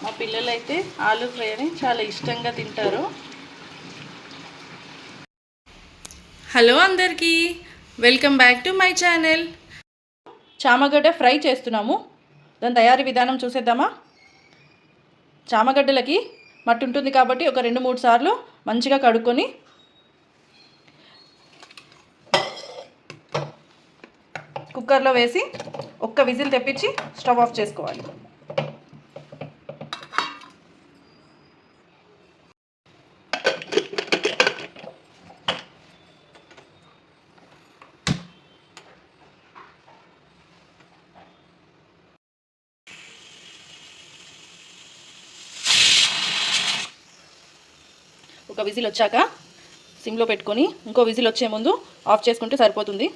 మా పిల్లలైతే ఆలు ఫ్రై అని చాలా ఇష్టంగా తింటారు. హలో అందరికీ, welcome back to my channel. చామగడ్డ ఫ్రై చేస్తున్నాము. దాని తయారీ విధానం చూసేద్దామా? చామగడ్డలకి మట్టి ఉంటుంది కాబట్టి ఒక 2-3 సార్లు మంచిగా కడుక్కొని కుక్కర్లో వేసి ఒక్క విజిల్ తెప్పించి స్టవ్ ఆఫ్ చేసుకోవాలి. ఒక విజిల్ వచ్చాక సిమ్లో పెట్టుకొని ఇంకో విజిల్ వచ్చే ముందు ఆఫ్ చేసుకుంటే సరిపోతుంది.